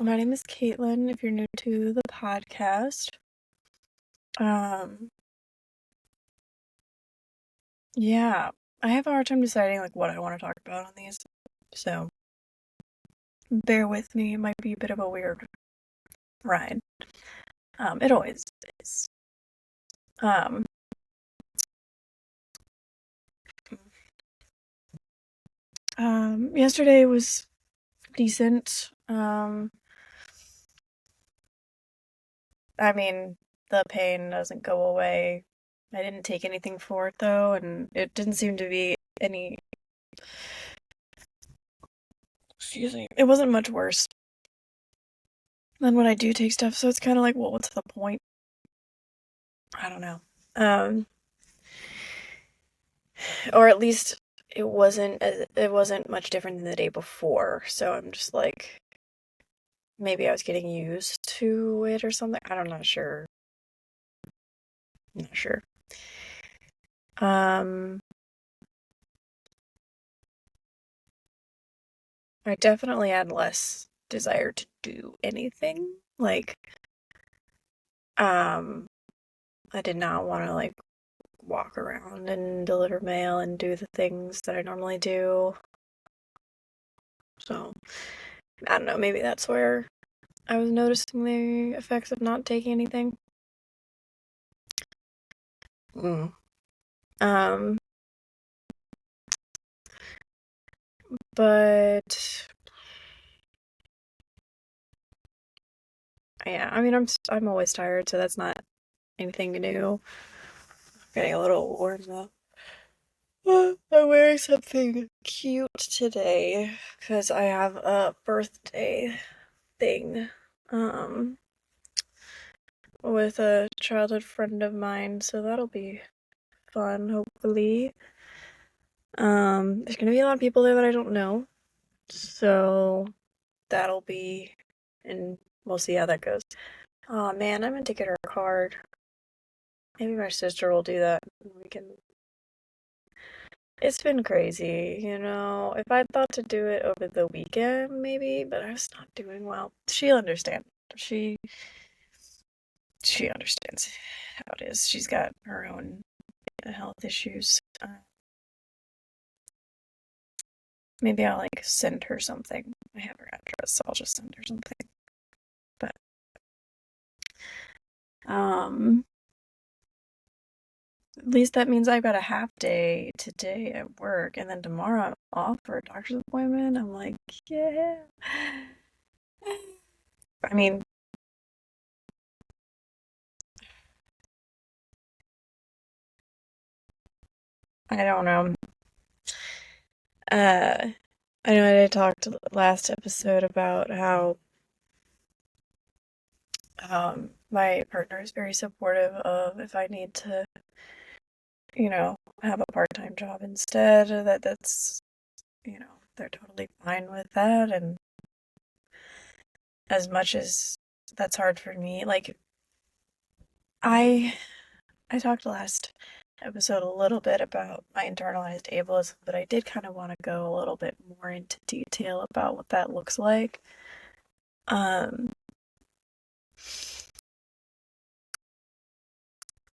My name is Caitlin, if you're new to the podcast. Um, yeah, I have a hard time deciding what I want to talk about on these, so bear with me. It might be a bit of a weird ride. It always is. Um, Yesterday was decent. I mean, the pain doesn't go away. I didn't take anything for it though, and it didn't seem to be any, excuse me, it wasn't much worse than when I do take stuff, so it's kind of like, well, what's the point? I don't know. Um, or at least it wasn't much different than the day before, so I'm just like, maybe I was getting used to it or something. I'm not sure. I'm not sure. Um, I definitely had less desire to do anything. Um, I did not want to walk around and deliver mail and do the things that I normally do. So, I don't know, maybe that's where I was noticing the effects of not taking anything. Mm. Um, but yeah, I mean, I'm always tired, so that's not anything new. Getting a little warm though. I'm wearing something cute today because I have a birthday thing, um, with a childhood friend of mine, so that'll be fun, hopefully. There's gonna be a lot of people there that I don't know, so that'll be, and we'll see how that goes. Oh man, I meant to get her a card. Maybe my sister will do that. We can. It's been crazy, you know. If I thought to do it over the weekend, maybe, but I was not doing well. She'll understand. She she understands how it is. She's got her own health issues. Maybe I'll send her something. I have her address, so I'll just send her something. But um, at least that means I've got a half day today at work, and then tomorrow I'm off for a doctor's appointment. I'm like, yeah. I mean, I don't know. Uh, I know I talked last episode about how my partner is very supportive of if I need to, have a part-time job instead. That's, they're totally fine with that. And as much as that's hard for me, I I talked last episode a little bit about my internalized ableism, but I did kind of want to go a little bit more into detail about what that looks like. Um,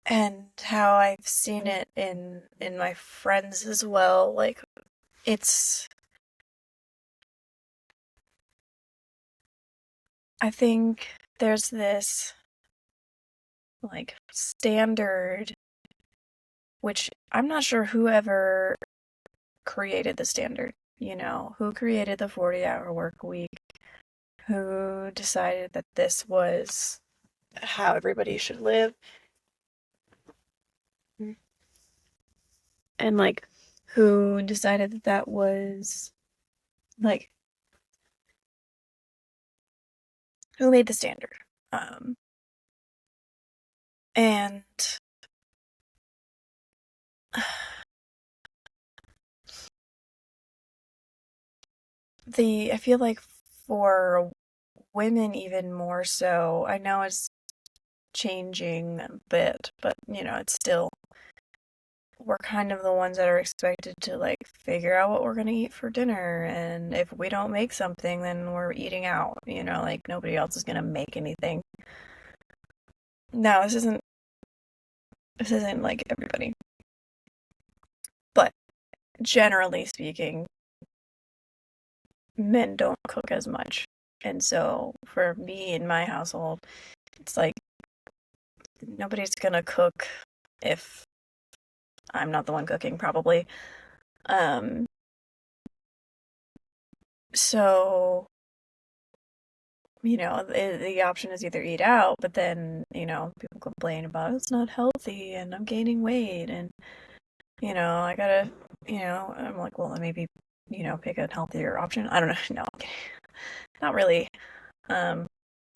and how I've seen it in my friends as well. It's I think there's this standard, which I'm not sure whoever created the standard, who created the 40-hour work week, who decided that this was how everybody should live, and who decided that that was like who made the standard. Um, and I feel like for women even more so, I know it's changing a bit, but it's still we're kind of the ones that are expected to like figure out what we're gonna eat for dinner, and if we don't make something, then we're eating out, like nobody else is gonna make anything. Now, this isn't like everybody, but generally speaking, men don't cook as much. And so for me in my household, it's like nobody's gonna cook if I'm not the one cooking, probably. Um, so, the option is either eat out, but then, people complain about it's not healthy and I'm gaining weight and, I gotta, I'm like, well, maybe, pick a healthier option. I don't know. No, I'm kidding. Not really. Um,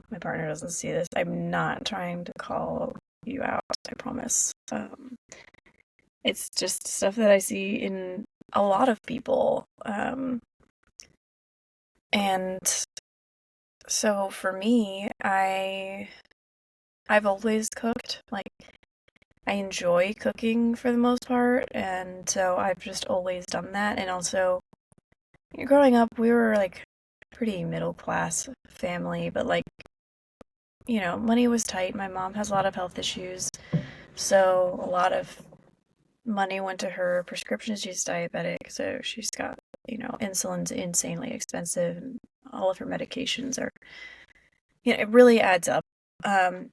my partner doesn't see this. I'm not trying to call you out, I promise. It's just stuff that I see in a lot of people. And so for me, I've always cooked. Like I enjoy cooking for the most part, and so I've just always done that. And also, growing up, we were like pretty middle class family, but like money was tight. My mom has a lot of health issues, so a lot of money went to her prescriptions. She's diabetic, so she's got, insulin's insanely expensive, and all of her medications are, it really adds up. And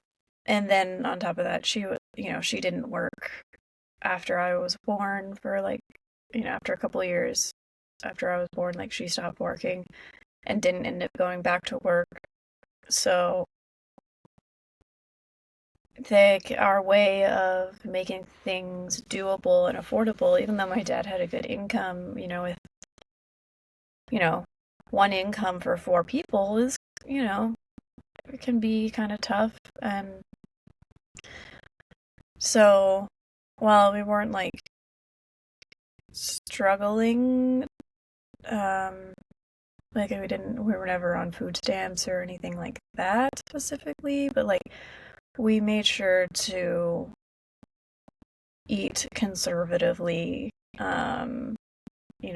then on top of that, she didn't work after I was born for like, after a couple of years after I was born, like she stopped working and didn't end up going back to work. So our way of making things doable and affordable, even though my dad had a good income, with, you know, one income for four people is, it can be kind of tough. And so while we weren't like struggling, like we were never on food stamps or anything like that specifically, but like we made sure to eat conservatively.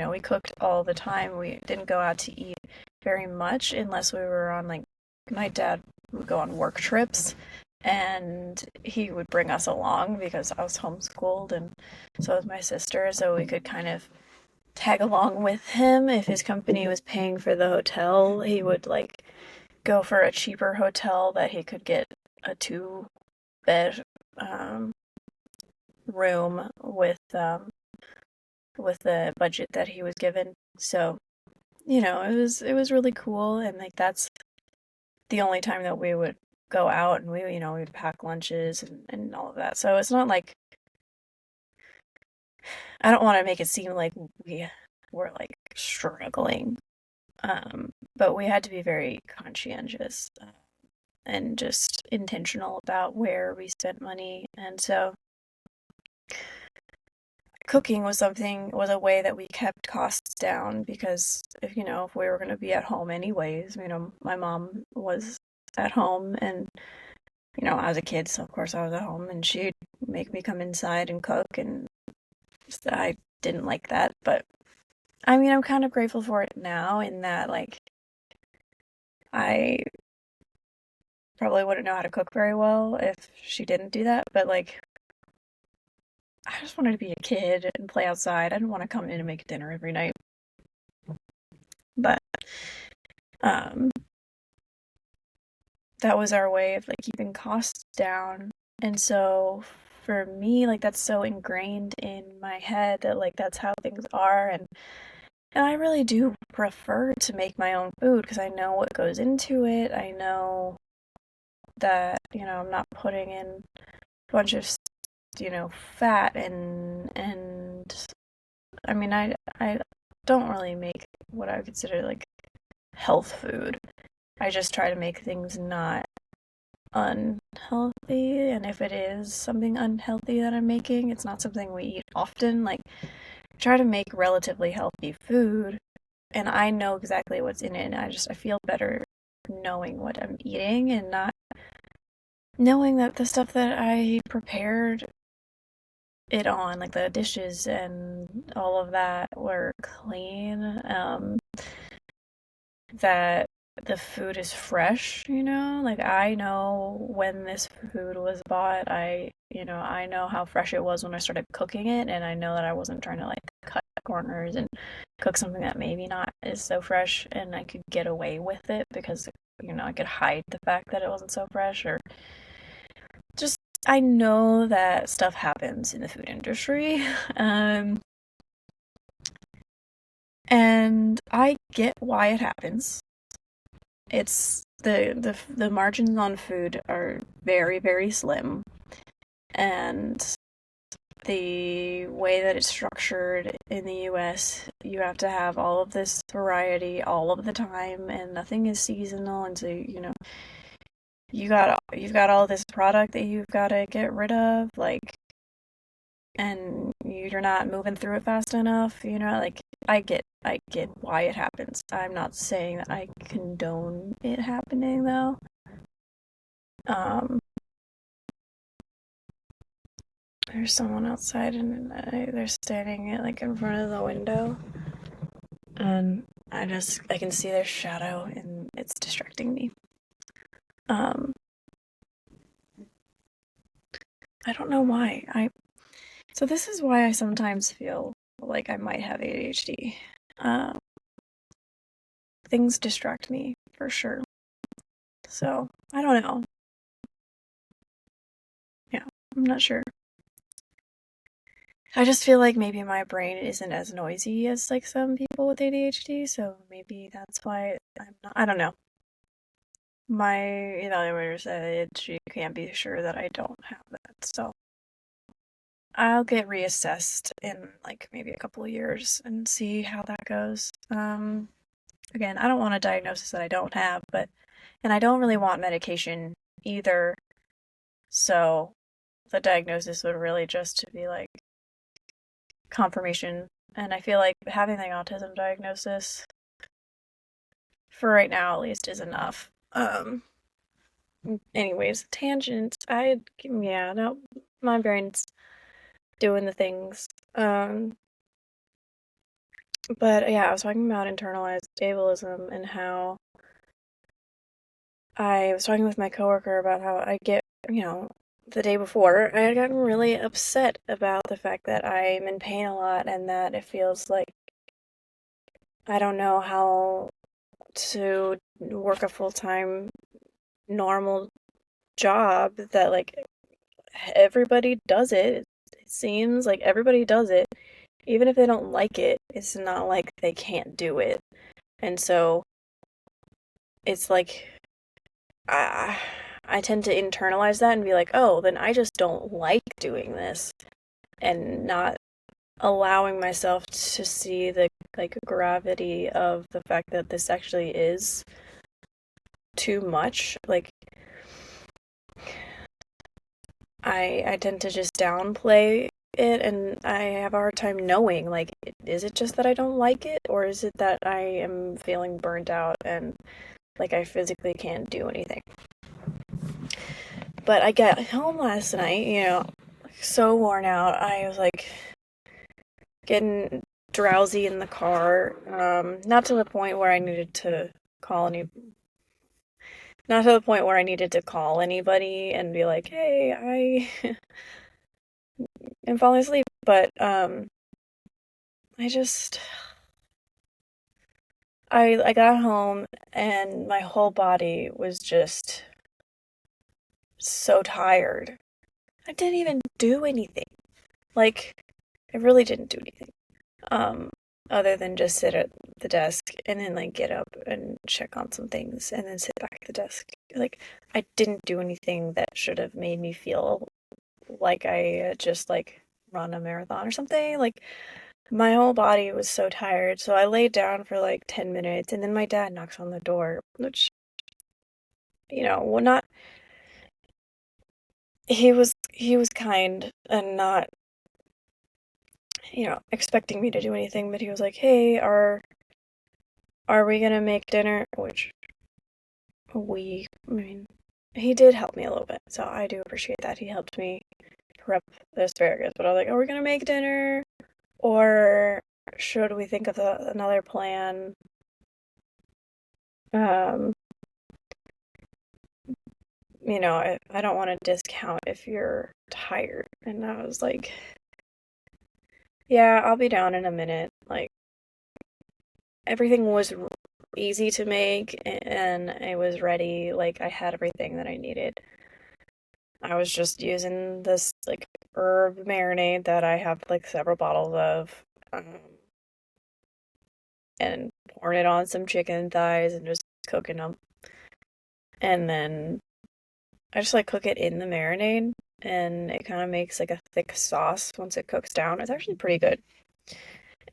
We cooked all the time. We didn't go out to eat very much unless we were on like my dad would go on work trips and he would bring us along because I was homeschooled and so was my sister, so we could kind of tag along with him. If his company was paying for the hotel, he would like go for a cheaper hotel that he could get a two-bed room with the budget that he was given. So, it was really cool, and like that's the only time that we would go out and we'd pack lunches and all of that. So it's not like I don't want to make it seem like we were like struggling. But we had to be very conscientious and just intentional about where we spent money. And so cooking was a way that we kept costs down because if we were going to be at home anyways, my mom was at home and as a kid, so of course I was at home and she'd make me come inside and cook and I didn't like that, but I mean, I'm kind of grateful for it now in that like I probably wouldn't know how to cook very well if she didn't do that, but like I just wanted to be a kid and play outside. I didn't want to come in and make dinner every night. But um that was our way of like keeping costs down. And so for me, like that's so ingrained in my head that like that's how things are and I really do prefer to make my own food because I know what goes into it. I know that, I'm not putting in a bunch of, fat and I mean, I don't really make what I would consider like health food. I just try to make things not unhealthy, and if it is something unhealthy that I'm making, it's not something we eat often. Like, try to make relatively healthy food, and I know exactly what's in it, and I feel better knowing what I'm eating and not knowing that the stuff that I prepared it on, like the dishes and all of that were clean, that the food is fresh, like I know when this food was bought. I know how fresh it was when I started cooking it, and I know that I wasn't trying to like cut corners and cook something that maybe not is so fresh, and I could get away with it because I could hide the fact that it wasn't so fresh, or just I know that stuff happens in the food industry. um and I get why it happens. It's the margins on food are very, very slim, and the way that it's structured in the US, you have to have all of this variety all of the time, and nothing is seasonal, and so you've got all this product that you've got to get rid of, like, and you're not moving through it fast enough, like I get why it happens. I'm not saying that I condone it happening though. Um there's someone outside, and they're standing like in front of the window, and I can see their shadow, and it's distracting me. Um I don't know why. I So this is why I sometimes feel like I might have ADHD. Um Things distract me for sure. So, I don't know. Yeah, I'm not sure. I just feel like maybe my brain isn't as noisy as like some people with ADHD, so maybe that's why I'm not. I don't know. My evaluator said she can't be sure that I don't have that, so I'll get reassessed in like maybe a couple of years and see how that goes. Again, I don't want a diagnosis that I don't have, and I don't really want medication either, so the diagnosis would really just to be like confirmation. And I feel like having the autism diagnosis, for right now at least, is enough. Anyways, tangents. Yeah, no, my brain's doing the things. But yeah, I was talking about internalized ableism and how I was talking with my coworker about how I get, the day before, I had gotten really upset about the fact that I'm in pain a lot and that it feels like I don't know how to work a full-time normal job, that like everybody does it. It seems like everybody does it. Even if they don't like it, it's not like they can't do it. And so it's like I I tend to internalize that and be like, "Oh, then I just don't like doing this," and not allowing myself to see the like gravity of the fact that this actually is too much. Like I tend to just downplay it, and I have a hard time knowing, like, is it just that I don't like it, or is it that I am feeling burnt out and like I physically can't do anything. But I got home last night, so worn out. I was like getting drowsy in the car. Not to the point where I needed to call any not to the point where I needed to call anybody and be like, "Hey, I am falling asleep." But I just I got home and my whole body was just so tired. I didn't even do anything. Like, I really didn't do anything. Um, Other than just sit at the desk and then like get up and check on some things and then sit back at the desk. Like, I didn't do anything that should have made me feel like I had just like run a marathon or something. Like, my whole body was so tired, so I laid down for like 10 minutes, and then my dad knocks on the door, which, well, not, he was kind and not, expecting me to do anything, but he was like, "Hey, are we gonna make dinner?" Which I mean, he did help me a little bit, so I do appreciate that. He helped me prep the asparagus, but I was like, are we gonna make dinner? Or should we think of another plan? Um, I don't want to discount if you're tired. And I was like, yeah, I'll be down in a minute. Like, everything was easy to make and it was ready. Like, I had everything that I needed. I was just using this, like, herb marinade that I have, like, several bottles of, and pouring it on some chicken thighs and just cooking them. And then I just, like, cook it in the marinade, and it kind of makes, like, a thick sauce once it cooks down. It's actually pretty good.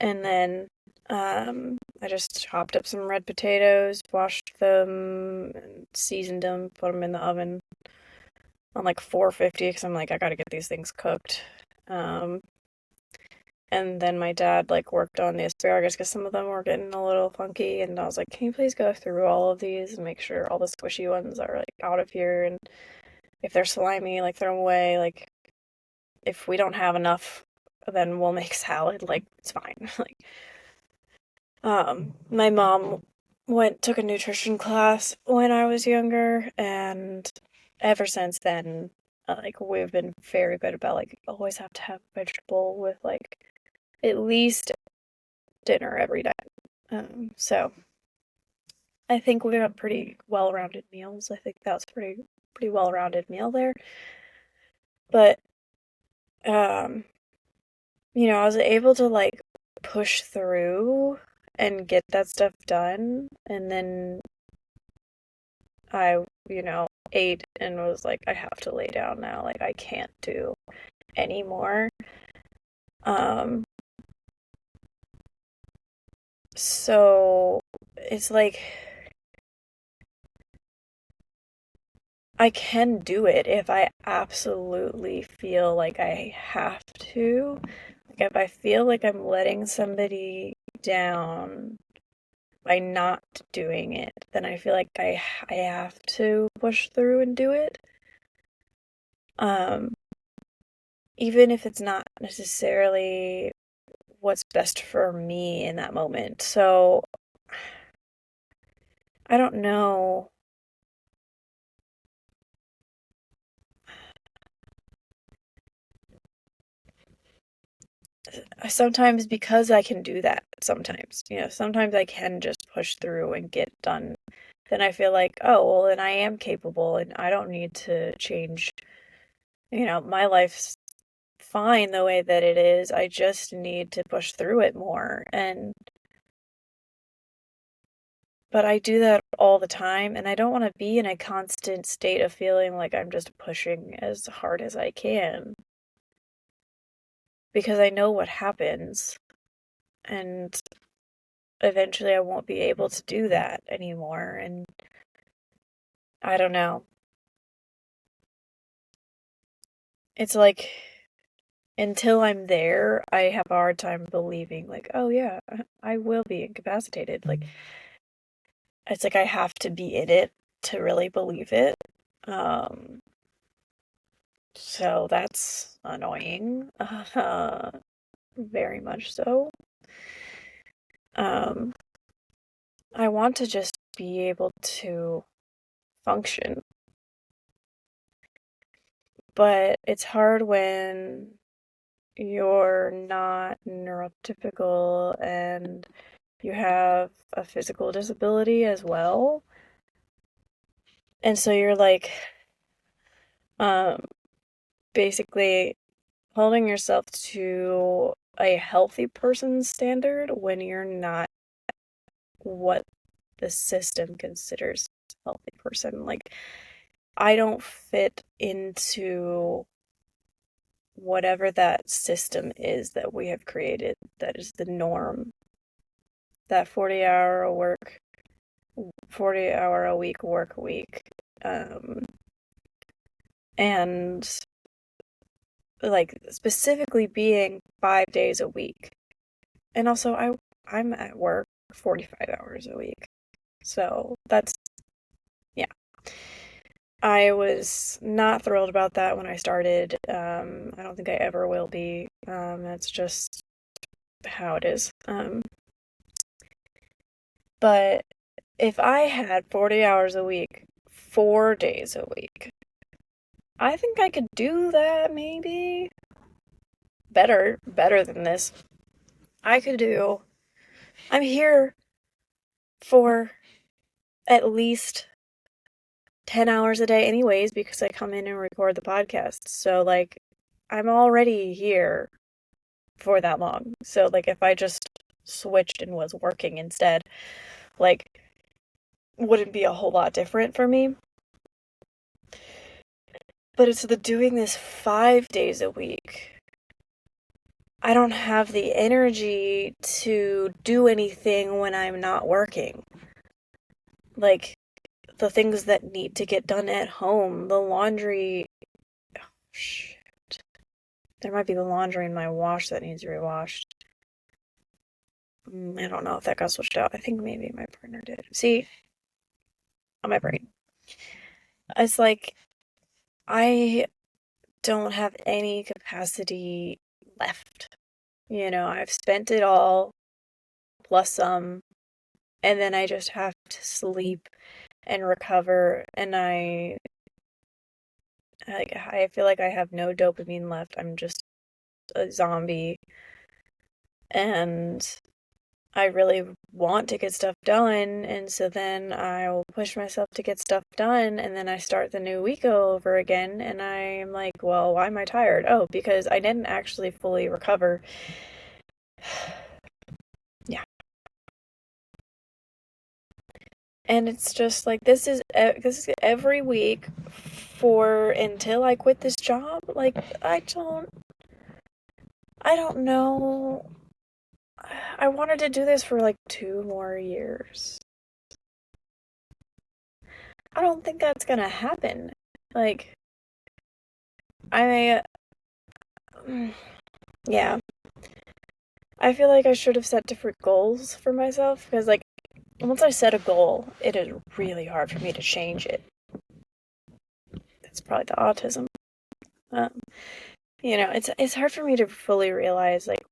And then I just chopped up some red potatoes, washed them, and seasoned them, put them in the oven on like 450 because I'm like, I gotta get these things cooked. Um, and then my dad like worked on the asparagus because some of them were getting a little funky, and I was like, can you please go through all of these and make sure all the squishy ones are like out of here, and if they're slimy, like throw them away. Like if we don't have enough, then we'll make salad. Like it's fine. Like my mom took a nutrition class when I was younger, and ever since then, like we've been very good about like always have to have vegetable with like at least dinner every day. So I think we have pretty well-rounded meals. I think that's pretty well-rounded meal there. But um, I was able to like push through and get that stuff done, and then I, ate and was like, I have to lay down now. Like, I can't do anymore. Um, so it's like, I can do it if I absolutely feel like I have to. Like, if I feel like I'm letting somebody down by not doing it, then I feel like I have to push through and do it. Um, Even if it's not necessarily what's best for me in that moment. So I don't know. Sometimes because I can do that, sometimes I can just push through and get done. Then I feel like, oh, well, then I am capable and I don't need to change. My life's fine the way that it is. I just need to push through it more. But I do that all the time, and I don't want to be in a constant state of feeling like I'm just pushing as hard as I can because I know what happens, and eventually I won't be able to do that anymore. And I don't know. It's like until I'm there, I have a hard time believing, like, oh yeah, I will be incapacitated. Like, it's like I have to be in it to really believe it. Um, so that's annoying. Very much so. Um, I want to just be able to function, but it's hard when you're not neurotypical and you have a physical disability as well. And so you're like, um, basically holding yourself to a healthy person's standard when you're not what the system considers a healthy person. Like, I don't fit into whatever that system is that we have created that is the norm. That 40 hour a week work week. And like specifically being 5 days a week. And also I'm at work 45 hours a week. So that's yeah. I was not thrilled about that when I started. I don't think I ever will be. That's just how it is. But if I had 40 hours a week, 4 days a week, I think I could do that maybe. Better than this. I could do, I'm here for at least 10 hours a day anyways because I come in and record the podcast. So like I'm already here for that long. So like if I just switched and was working instead, like wouldn't be a whole lot different for me. But it's the doing this 5 days a week. I don't have the energy to do anything when I'm not working. Like the things that need to get done at home, the laundry. Oh, shit. There might be the laundry in my wash that needs rewashed. I don't know if that got switched out. I think maybe my partner did. See, on my brain. It's like I don't have any capacity left. I've spent it all plus some, and then I just have to sleep and recover, and I feel like I have no dopamine left. I'm just a zombie, and I really want to get stuff done, and so then I'll push myself to get stuff done, and then I start the new week over again, and I'm like, well, why am I tired? Oh, because I didn't actually fully recover. Yeah. And it's just like this is every week for until I quit this job. Like I don't know. I wanted to do this for like 2 more years. I don't think that's gonna happen. Like I yeah. I feel like I should have set different goals for myself because like once I set a goal, it is really hard for me to change it. That's probably the autism. Um, it's hard for me to fully realize like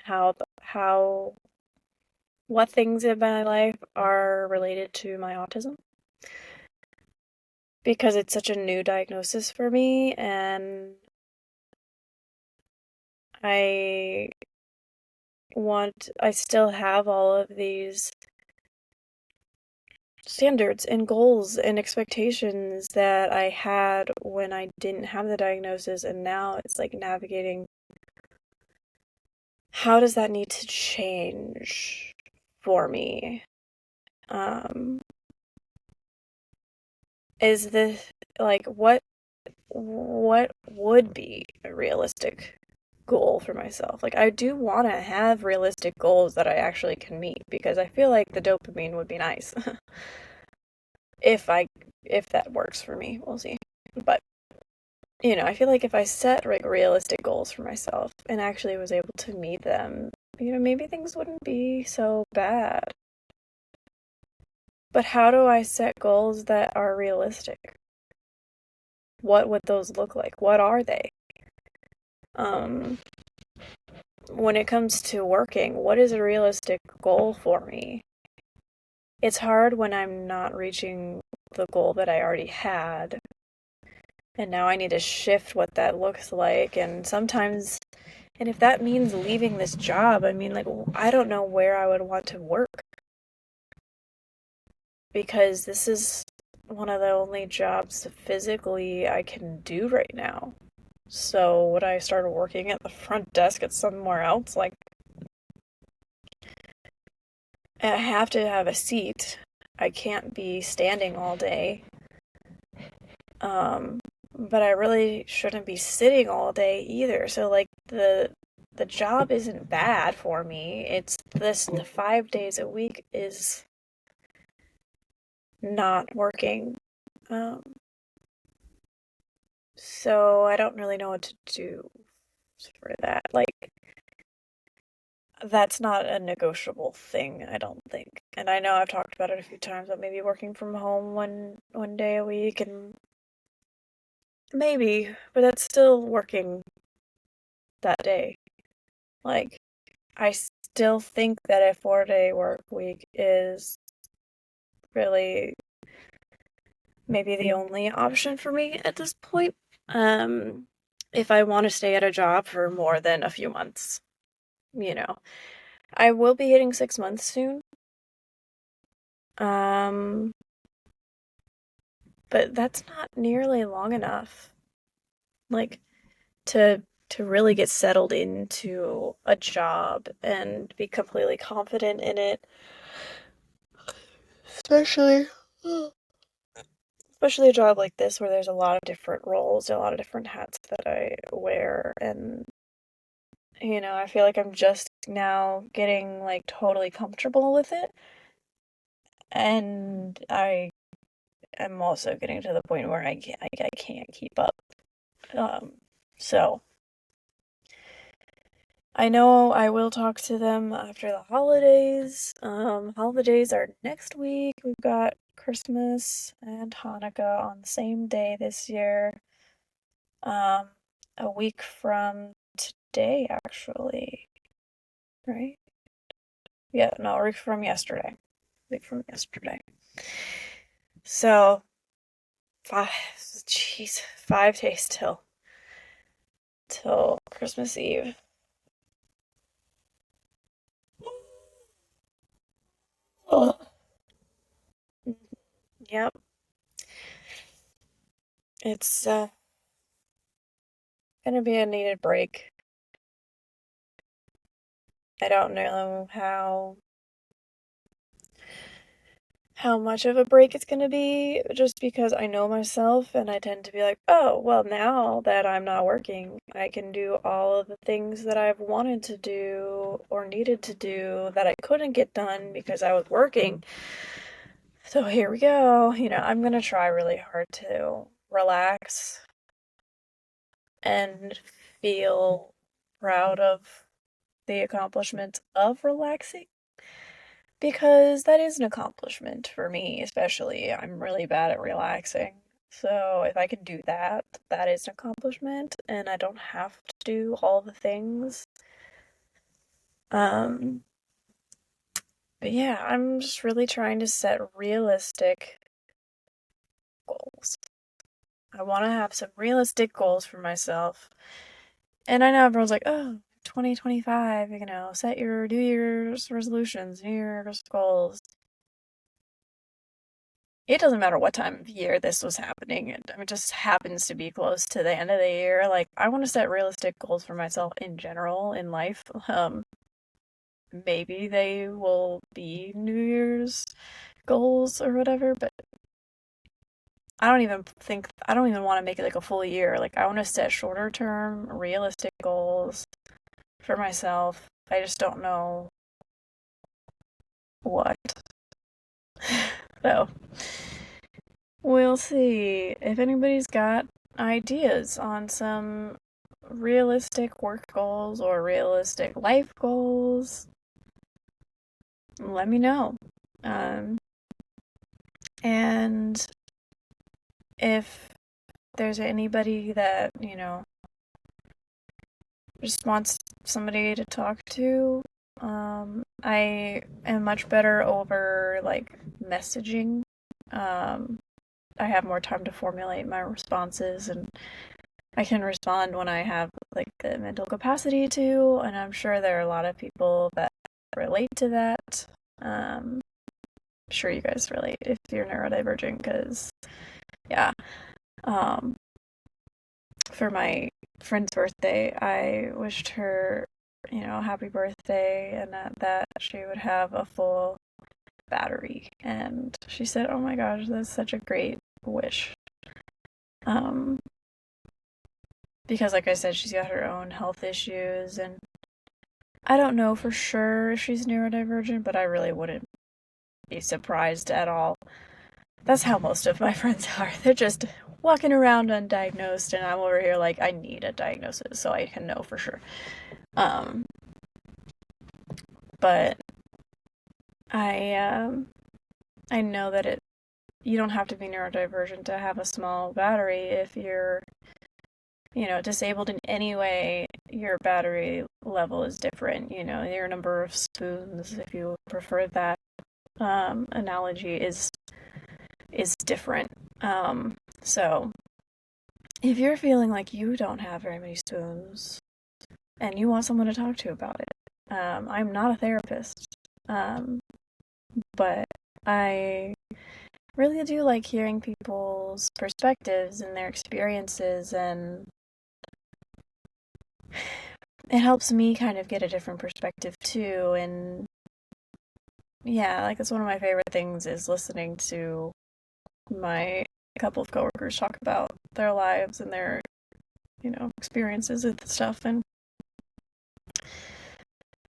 how what things in my life are related to my autism because it's such a new diagnosis for me, and I I still have all of these standards and goals and expectations that I had when I didn't have the diagnosis, and now it's like navigating how does that need to change for me? Um, is this like what would be a realistic goal for myself? Like I do want to have realistic goals that I actually can meet because I feel like the dopamine would be nice. if I if that works for me, we'll see. But I feel like if I set like realistic goals for myself and actually was able to meet them, maybe things wouldn't be so bad. But how do I set goals that are realistic? What would those look like? What are they? Um, when it comes to working, what is a realistic goal for me? It's hard when I'm not reaching the goal that I already had. And now I need to shift what that looks like. And if that means leaving this job, I mean, like, I don't know where I would want to work. Because this is one of the only jobs physically I can do right now. So would I start working at the front desk at somewhere else? Like, I have to have a seat. I can't be standing all day. But I really shouldn't be sitting all day either. So like the job isn't bad for me. It's the 5 days a week is not working. Um, so I don't really know what to do for that. Like that's not a negotiable thing, I don't think. And I know I've talked about it a few times, but maybe working from home one day a week and maybe, but that's still working that day. Like, I still think that a 4-day work week is really maybe the only option for me at this point. Um, if I want to stay at a job for more than a few months, you know. I will be hitting 6 months soon. Um, but that's not nearly long enough. Like to really get settled into a job and be completely confident in it. Especially especially a job like this where there's a lot of different roles, a lot of different hats that I wear, and I feel like I'm just now getting like totally comfortable with it, and I am also getting to the point where I can't keep up. Um, so I know I will talk to them after the holidays. Holidays are next week. We've got Christmas and Hanukkah on the same day this year. Um, a week from today, actually, right? Yeah, no, a week from yesterday. A week from yesterday. So, five, jeez, 5 days till Christmas Eve. Oh. Yep, it's gonna be a needed break. I don't know how much of a break it's going to be just because I know myself and I tend to be like, oh, well, now that I'm not working, I can do all of the things that I've wanted to do or needed to do that I couldn't get done because I was working. So here we go. I'm going to try really hard to relax and feel proud of the accomplishments of relaxing. Because that is an accomplishment for me, especially. I'm really bad at relaxing. So if I can do that, that is an accomplishment, and I don't have to do all the things. Um, but yeah, I'm just really trying to set realistic goals. I want to have some realistic goals for myself. And I know everyone's like, oh, 2025, set your New Year's resolutions, New Year's goals. It doesn't matter what time of year this was happening. It just happens to be close to the end of the year. Like, I want to set realistic goals for myself in general in life. Maybe they will be New Year's goals or whatever, but I don't even want to make it like a full year. Like, I want to set shorter term, realistic goals for myself. I just don't know what. So, we'll see if anybody's got ideas on some realistic work goals or realistic life goals. Let me know. Um, and if there's anybody that, just wants somebody to talk to, I am much better over like messaging. I have more time to formulate my responses and I can respond when I have like the mental capacity to, and I'm sure there are a lot of people that relate to that. I'm sure you guys relate if you're neurodivergent, because yeah. Um, for my friend's birthday, I wished her, happy birthday, and that she would have a full battery. And she said, "Oh my gosh, that's such a great wish." Um, because like I said, she's got her own health issues, and I don't know for sure if she's neurodivergent, but I really wouldn't be surprised at all. That's how most of my friends are. They're just walking around undiagnosed, and I'm over here like, I need a diagnosis so I can know for sure. Um, but I know that you don't have to be neurodivergent to have a small battery. If you're, disabled in any way, your battery level is different. Your number of spoons, if you prefer that analogy, is different. So if you're feeling like you don't have very many spoons and you want someone to talk to about it, I'm not a therapist, but I really do like hearing people's perspectives and their experiences, and it helps me kind of get a different perspective too. And yeah, like that's one of my favorite things is listening to my couple of coworkers talk about their lives and their, experiences and stuff. And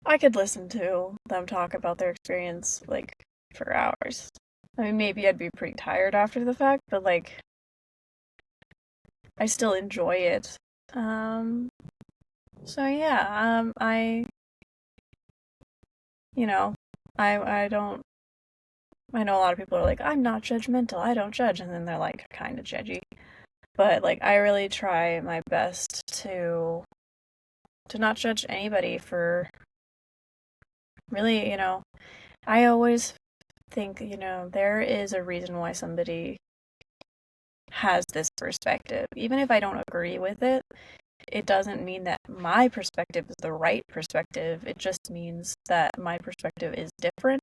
I could listen to them talk about their experience like for hours. I mean, maybe I'd be pretty tired after the fact, but like I still enjoy it. So yeah, you know, I don't. I know a lot of people are like, I'm not judgmental. I don't judge, and then they're like kind of judgy. But like, I really try my best to not judge anybody for really, I always think, there is a reason why somebody has this perspective. Even if I don't agree with it, it doesn't mean that my perspective is the right perspective. It just means that my perspective is different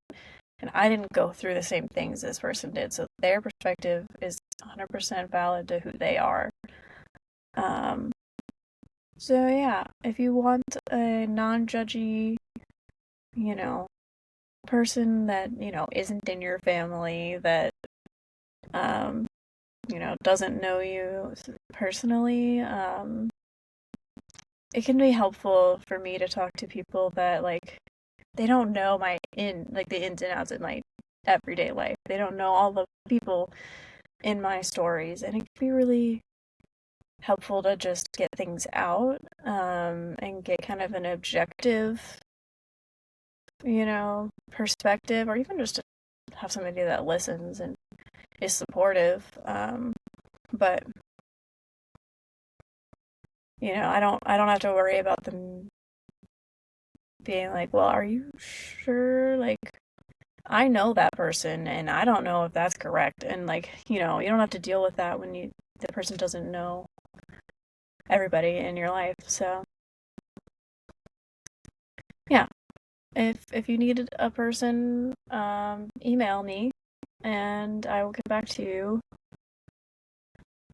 and I didn't go through the same things this person did. So their perspective is 100% valid to who they are. Um, so yeah, if you want a non-judgy, you know, person that, isn't in your family, that, um, doesn't know you personally, it can be helpful for me to talk to people that, like, they don't know the ins and outs of my everyday life. They don't know all the people in my stories, and it can be really helpful to just get things out, and get kind of an objective, perspective, or even just to have somebody that listens and is supportive. But I don't have to worry about them being like, well, are you sure? Like, I know that person and I don't know if that's correct. And like, you don't have to deal with that when the person doesn't know everybody in your life. So yeah, if you needed a person, email me and I will get back to you.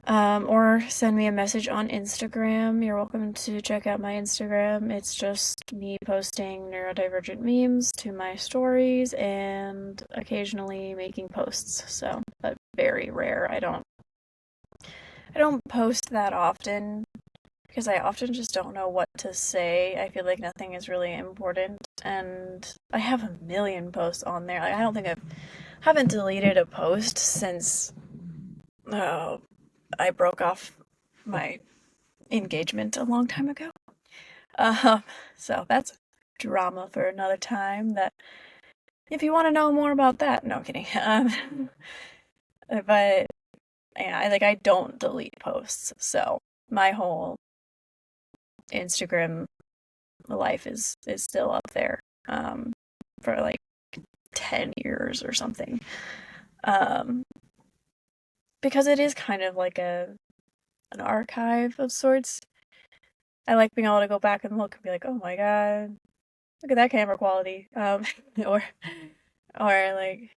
Or send me a message on Instagram. You're welcome to check out my Instagram. It's just me posting neurodivergent memes to my stories and occasionally making posts. So, but very rare. I don't post that often because I often just don't know what to say. I feel like nothing is really important, and I have a million posts on there. Like, I don't think haven't deleted a post since I broke off my engagement a long time ago. So that's drama for another time. That if you want to know more about that, no I'm kidding. But yeah, I don't delete posts, so my whole Instagram life is still up there, for like 10 years or something, um, because it is kind of like an archive of sorts. I like being able to go back and look and be like, oh my god, look at that camera quality. Or like,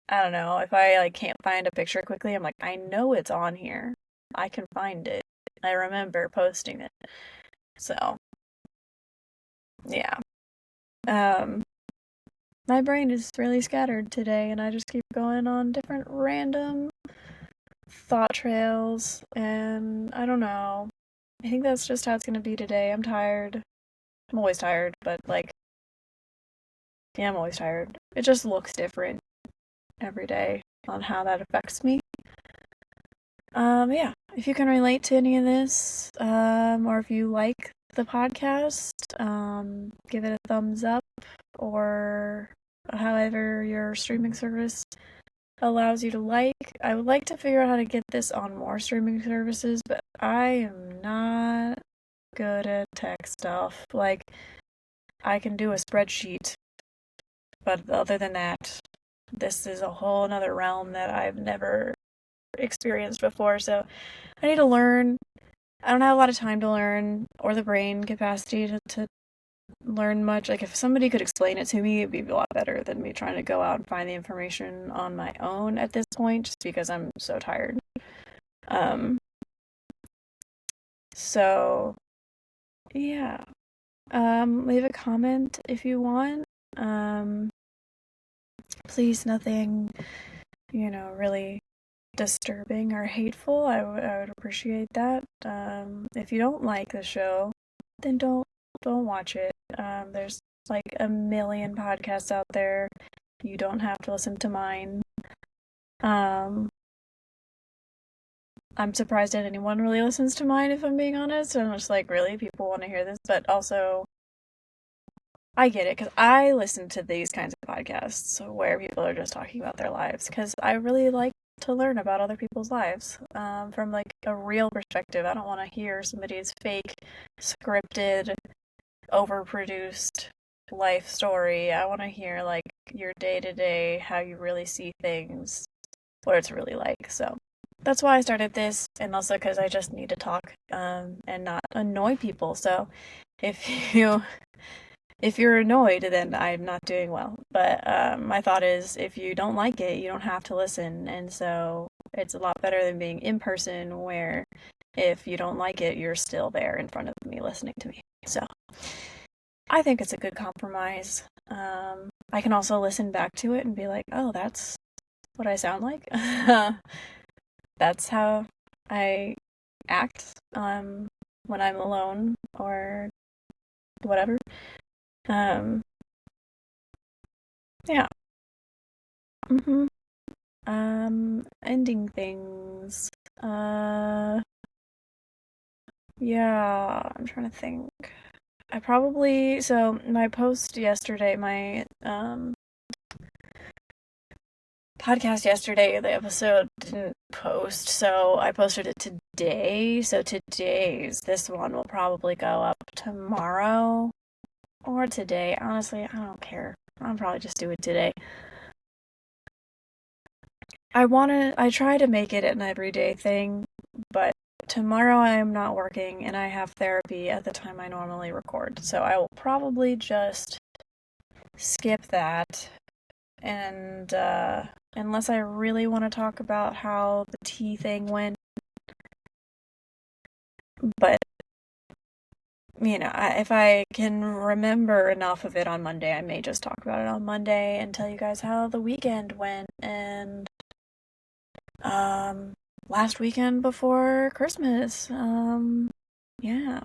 I don't know, if I like can't find a picture quickly, I'm like, I know it's on here. I can find it. I remember posting it. So, yeah. Um, my brain is really scattered today, and I just keep going on different random thought trails, and I don't know. I think that's just how it's gonna be today. I'm tired. I'm always tired, but like, yeah, I'm always tired. It just looks different every day on how that affects me. Yeah, if you can relate to any of this, or if you like the podcast, give it a thumbs up, or however your streaming service allows you to like. I would like to figure out how to get this on more streaming services, but I am not good at tech stuff. Like, I can do a spreadsheet, but other than that, this is a whole nother realm that I've never experienced before, so I need to learn. I don't have a lot of time to learn, or the brain capacity to learn much. Like, if somebody could explain it to me, it'd be a lot better than me trying to go out and find the information on my own at this point, just because I'm so tired. So, yeah. Leave a comment if you want. Please, nothing, really disturbing or hateful. I would appreciate that. If you don't like the show, then don't watch it. There's like a million podcasts out there. You don't have to listen to mine. I'm surprised that anyone really listens to mine, if I'm being honest. I'm just like, really? People want to hear this? But also, I get it, because I listen to these kinds of podcasts where people are just talking about their lives, because I really like to learn about other people's lives from like a real perspective. I don't want to hear somebody's fake, scripted, overproduced life story. I want to hear like your day-to-day, how you really see things, what it's really like. So that's why I started this, and also because I just need to talk and not annoy people. So if you're annoyed, then I'm not doing well. But my thought is, if you don't like it, you don't have to listen. And so it's a lot better than being in person, where if you don't like it, you're still there in front of me listening to me. So I think it's a good compromise. I can also listen back to it and be like, oh, that's what I sound like. That's how I act when I'm alone or whatever. Yeah. Ending things. Yeah, I'm trying to think. So my post yesterday, my podcast yesterday, the episode didn't post, so I posted it today. So this one will probably go up tomorrow or today. Honestly, I don't care. I'll probably just do it today. I try to make it an everyday thing, but tomorrow I am not working and I have therapy at the time I normally record. So I will probably just skip that, and unless I really want to talk about how the tea thing went. But if I can remember enough of it on Monday, I may just talk about it on Monday and tell you guys how the weekend went. And last weekend before Christmas, yeah.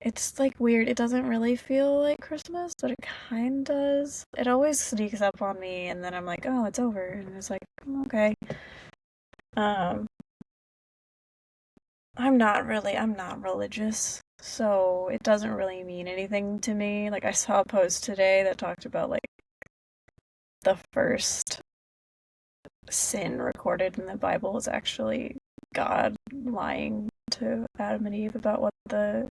It's like weird. It doesn't really feel like Christmas, but it kind does. It always sneaks up on me, and then I'm like, oh, it's over. And it's like, okay. I'm not religious, so it doesn't really mean anything to me. Like, I saw a post today that talked about like the first sin recorded in the Bible is actually God lying to Adam and Eve about that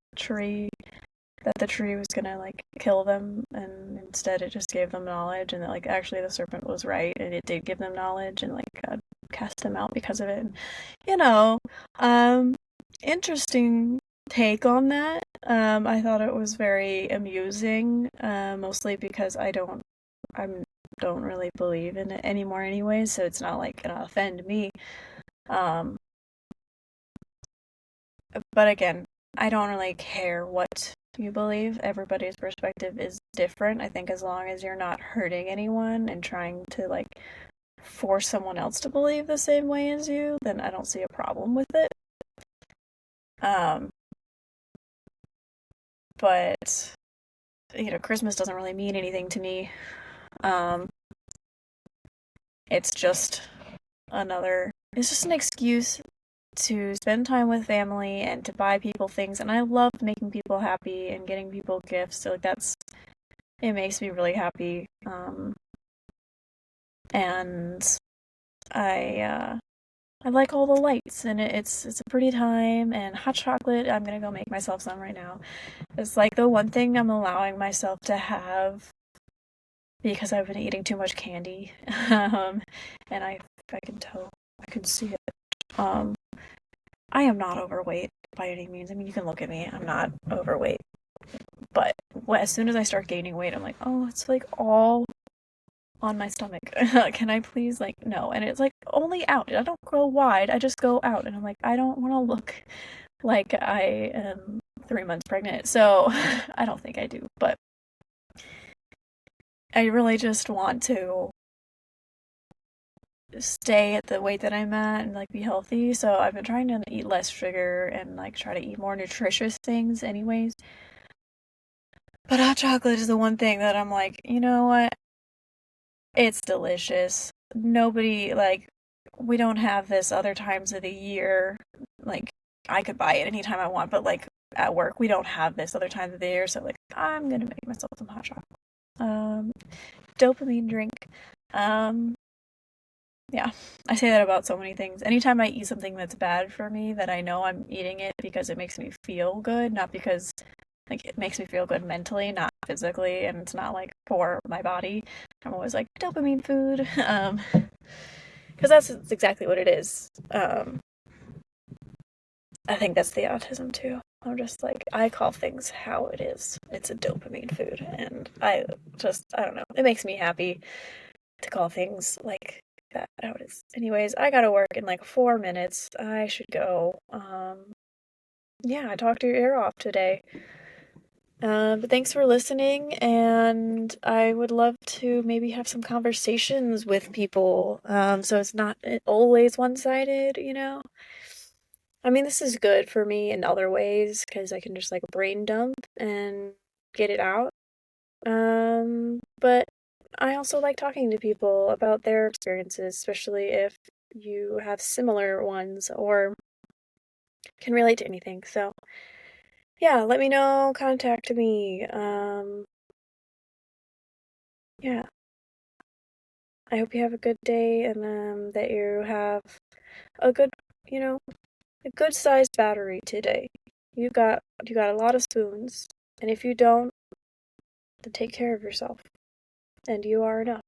the tree was gonna like kill them, and instead it just gave them knowledge, and that like actually the serpent was right and it did give them knowledge, and like God cast them out because of it. And, interesting take on that. I thought it was very amusing, mostly because I don't really believe in it anymore anyway, so it's not like gonna offend me. But again, I don't really care what you believe. Everybody's perspective is different. I think as long as you're not hurting anyone and trying to like force someone else to believe the same way as you, then I don't see a problem with it. But Christmas doesn't really mean anything to me. It's just an excuse to spend time with family and to buy people things, and I love making people happy and getting people gifts. So like it makes me really happy. And I like all the lights, and it's a pretty time. And hot chocolate, I'm gonna go make myself some right now. It's like the one thing I'm allowing myself to have because I've been eating too much candy. And I can tell, I can see it. I am not overweight by any means. I mean, you can look at me. I'm not overweight. But as soon as I start gaining weight, I'm like, oh, it's like all on my stomach. Can I please, like, no. And it's like only out. I don't go wide. I just go out. And I'm like, I don't want to look like I am 3 months pregnant. So I don't think I do. But I really just want to stay at the weight that I'm at and like be healthy. So I've been trying to eat less sugar and like try to eat more nutritious things anyways. But hot chocolate is the one thing that I'm like, you know what? It's delicious. Nobody like we don't have this other times of the year. Like I could buy it anytime I want, but like at work we don't have this other times of the year, so like I'm gonna make myself some hot chocolate. Um Dopamine drink. Um Yeah, I say that about so many things. Anytime I eat something that's bad for me, that I know I'm eating it because it makes me feel good, not because like it makes me feel good mentally, not physically, and it's not like for my body. I'm always like dopamine food, because that's exactly what it is. I think that's the autism too. I'm just like I call things how it is. It's a dopamine food, and I don't know. It makes me happy to call things like that how it is. Anyways, I gotta work in like 4 minutes. I should go. Yeah, I talked your ear off today. But thanks for listening, and I would love to maybe have some conversations with people. So it's not always one-sided, you know? I mean, this is good for me in other ways because I can just like brain dump and get it out. But I also like talking to people about their experiences, especially if you have similar ones or can relate to anything. So, yeah, let me know, contact me. Yeah, I hope you have a good day and that you have a good, you know, a good sized battery today. You got a lot of spoons, and if you don't, then take care of yourself, and you are enough.